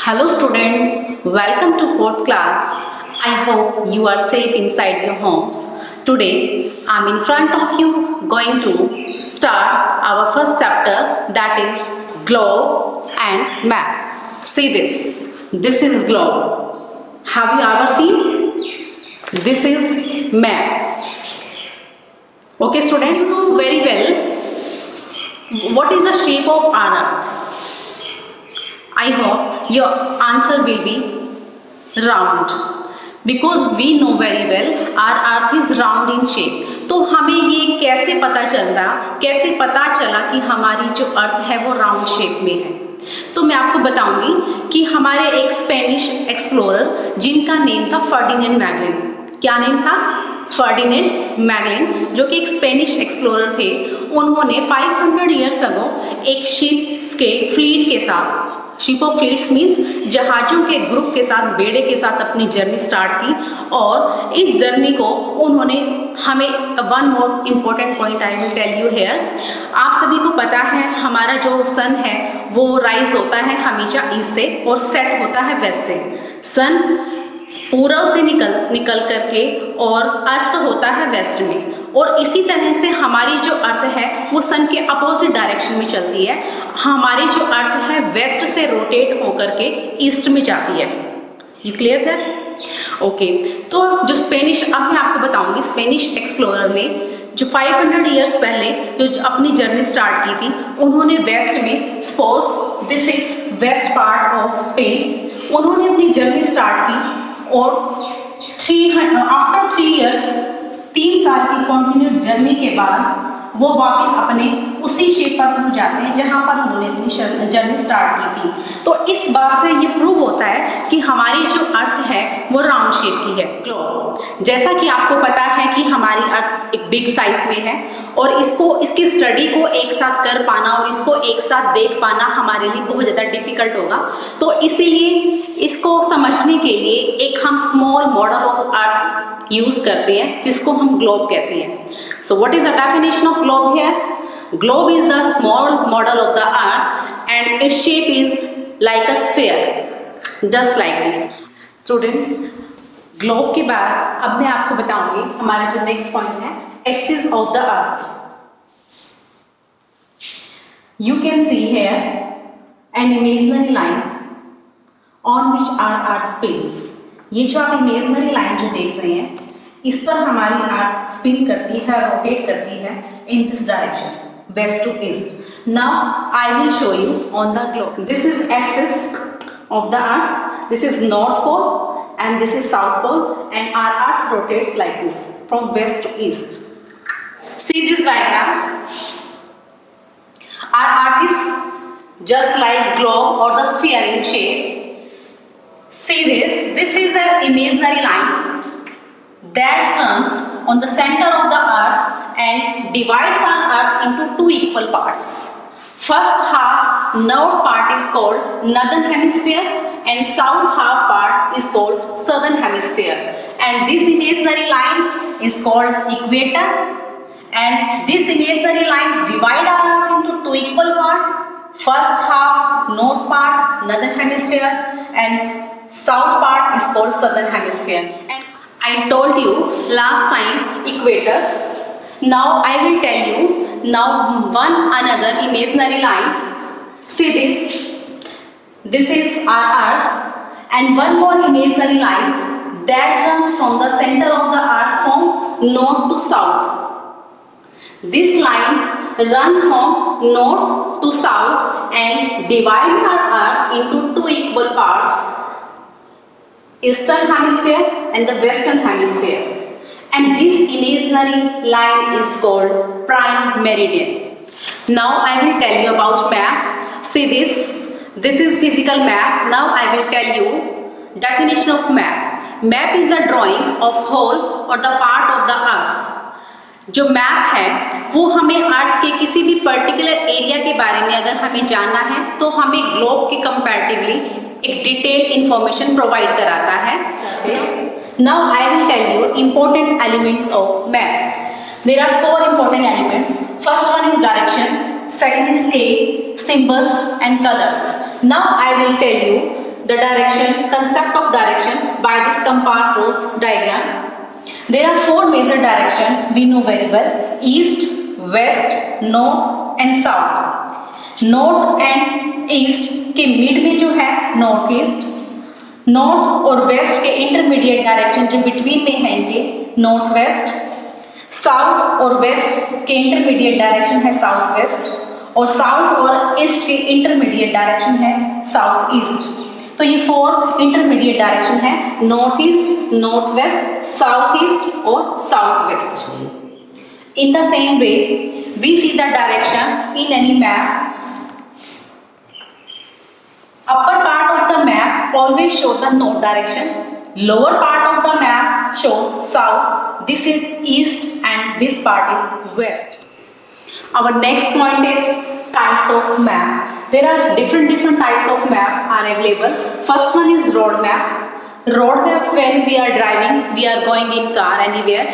Hello students, welcome to 4th class. I hope you are safe inside your homes. Today I am in front of you going to start our first chapter, that is globe and map. See this. This is globe. Have you ever seen? This is map. Okay student, you know very well what is the shape of our earth. I hope your answer will be round because we know very well our earth is round in shape. तो हमें ये कैसे पता चला कि हमारी जो अर्थ है वो राउंड शेप में है। तो मैं आपको बताऊंगी कि हमारे एक स्पेनिश एक्सप्लोरर जिनका नेम था फर्डिनेंड मैगलिन। क्या नेम था? फर्डिनेंड मैगलिन, जो कि एक स्पेनिश एक्सप्लोरर थे। उन्होंने 500 ईयर्स अगो एक शिप के फ्लीट के साथ, शिप ऑफ फ्लीट्स मीन्स जहाज़ों के ग्रुप के साथ, बेड़े के साथ अपनी जर्नी स्टार्ट की। और इस जर्नी को उन्होंने हमें one more important point I will tell you here. आप सभी को पता है हमारा जो सन है वो राइज होता है हमेशा ईस्ट से और सेट होता है वेस्ट से। सन पूर्व से निकल करके और अस्त होता है वेस्ट में। और इसी तरह से हमारी जो अर्थ है वो सन के अपोजिट डायरेक्शन में चलती है। हमारी जो अर्थ है वेस्ट से रोटेट होकर के ईस्ट में जाती है। You clear that? ओके। तो जो स्पेनिश, अब मैं आपको बताऊंगी, स्पेनिश एक्सप्लोरर ने जो 500 ईयर्स पहले जो अपनी जर्नी स्टार्ट की थी, उन्होंने वेस्ट में, suppose this is west part of Spain, उन्होंने अपनी जर्नी स्टार्ट की और आफ्टर 3 ईयर्स, 3 साल की कंटिन्यू जर्नी के बाद वो वापस अपने उसी शेप पर पहुंच जाते हैं जहां पर उन्होंने अपनी जर्नी स्टार्ट की थी। तो इस बात से ये प्रूव होता है कि हमारी जो अर्थ है वो राउंड शेप की है, ग्लोब। जैसा कि आपको पता है कि हमारी अर्थ एक बिग साइज में है और इसकी स्टडी को एक साथ कर पाना और इसको एक साथ देख पाना हमारे लिए बहुत ज़्यादा डिफिकल्ट होगा। तो इसीलिए इसको समझने के लिए एक हम small model of earth use करते हैं जिसको हम ग्लोब कहते हैं। So what is the definition of globe here? Globe is the small model of the earth and its shape is like a sphere, just like this. Students, globe के बाद अब मैं आपको बताऊंगी हमारा जो नेक्स्ट पॉइंट है, axis of the earth. You can see here an imaginary line on which are spins. ये जो आप इमेजिनरी लाइन जो देख रहे हैं, इस पर हमारी अर्थ स्पिन करती है, रोटेट करती है in this direction, west to east. Now I will show you on the globe. This is axis of the earth, this is north pole and this is south pole, and our earth rotates like this from west to east. See this diagram. Our earth is just like globe or the sphere in shape. See this is an imaginary line that runs on the center of the earth and divides our earth into 2 equal parts. First half, north part is called northern hemisphere and south half part is called southern hemisphere. And this imaginary line is called equator, and these imaginary lines divide our earth into 2 equal parts. First half, north part, northern hemisphere, and south part is called southern hemisphere. And I told you last time equator. Now I will tell you now one another imaginary line. See this. This is our earth and one more imaginary line that runs from the center of the earth from north to south. These lines runs from north to south and divide our earth into 2 equal parts, eastern hemisphere and the western hemisphere. And this imaginary line is called prime meridian. Now I will tell you about map. See this is physical map. Now I will tell you definition of map. Map is the drawing of whole or the part of the earth. जो map है वो हमें अर्थ के किसी भी particular area के बारे में अगर हमें जानना है तो हमें ग्लोब के कंपैरेटिवली एक डिटेल्ड इंफॉर्मेशन प्रोवाइड कराता है। Now I will tell you important elements of map. There are 4 important elements. First one is direction, second is scale, symbols and colors. Now I will tell you the direction, concept of direction by this compass rose diagram. There are four major directions we know very well: east, west, north and south. North and east के mid में जो है north east, north और west के intermediate direction जो between में है इनके नॉर्थ वेस्ट, साउथ और वेस्ट के इंटरमीडिएट डायरेक्शन है साउथ वेस्ट, और साउथ और ईस्ट के इंटरमीडिएट डायरेक्शन है साउथ ईस्ट। तो ये फोर इंटरमीडिएट डायरेक्शन है: north east, north west, south east और south west. In the same way we see the direction in any map. Upper part of the map always show the north direction. Lower part of the map shows south. This is east and this part is west. Our next point is types of map. There are different types of map are available. First one is road map. Road map, when we are driving, we are going in car anywhere,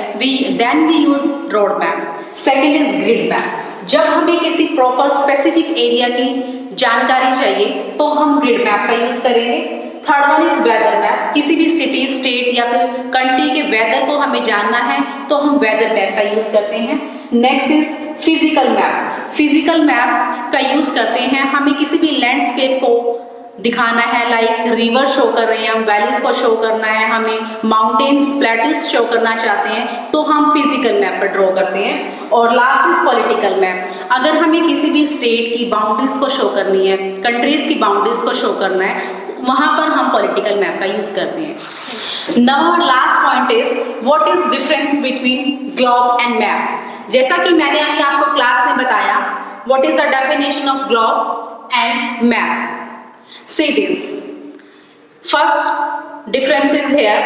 then we use road map. Second is grid map. जब हमें किसी proper specific area की जानकारी चाहिए तो हम grid map का use करेंगे। Third one is whether map. किसी भी सिटी, स्टेट या फिर कंट्री के वेदर को हमें जानना है तो हम वेदर मैप का यूज करते हैं। Next is physical map. Physical map का यूज करते हैं हमें किसी भी लैंडस्केप को दिखाना है, लाइक रिवर शो कर रहे हैं हम, वैलीज को शो करना है हमें, माउंटेन्स, प्लेट्यूज शो करना चाहते हैं तो हम फिजिकल मैप पर ड्रॉ करते हैं। और लास्ट इज पॉलिटिकल मैप। अगर हमें किसी भी स्टेट की बाउंड्रीज को शो करनी है, कंट्रीज की बाउंड्रीज को शो करना है, वहां पर हम पॉलिटिकल मैप का यूज करते हैं। Now last point is what is difference between globe and map. जैसा कि मैंने अभी आपको क्लास में बताया, what is the definition of globe and map. See this. First difference is here.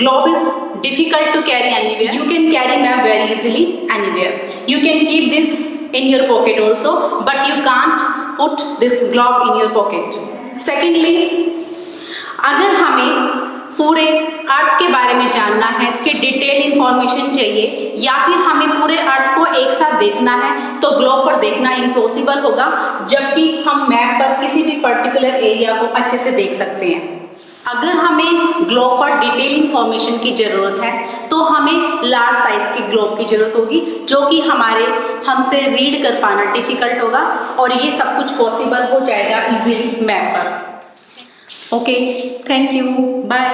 Globe is difficult to carry anywhere. You can carry map very easily anywhere. You can keep this in your pocket also, but you can't put this globe in your pocket. Secondly, अगर हमें पूरे अर्थ के बारे में जानना है, इसके detail information चाहिए, या फिर हमें पूरे अर्थ को एक साथ देखना है तो ग्लोब पर देखना इम्पॉसिबल होगा, जबकि हम मैप पर किसी भी पर्टिकुलर एरिया को अच्छे से देख सकते हैं। अगर हमें ग्लोब पर डिटेल इंफॉर्मेशन की जरूरत है तो हमें लार्ज साइज की ग्लोब की जरूरत होगी, जो कि हमसे रीड कर पाना डिफिकल्ट होगा, और ये सब कुछ पॉसिबल हो जाएगा इजीली मैप पर। Okay, thank you, bye.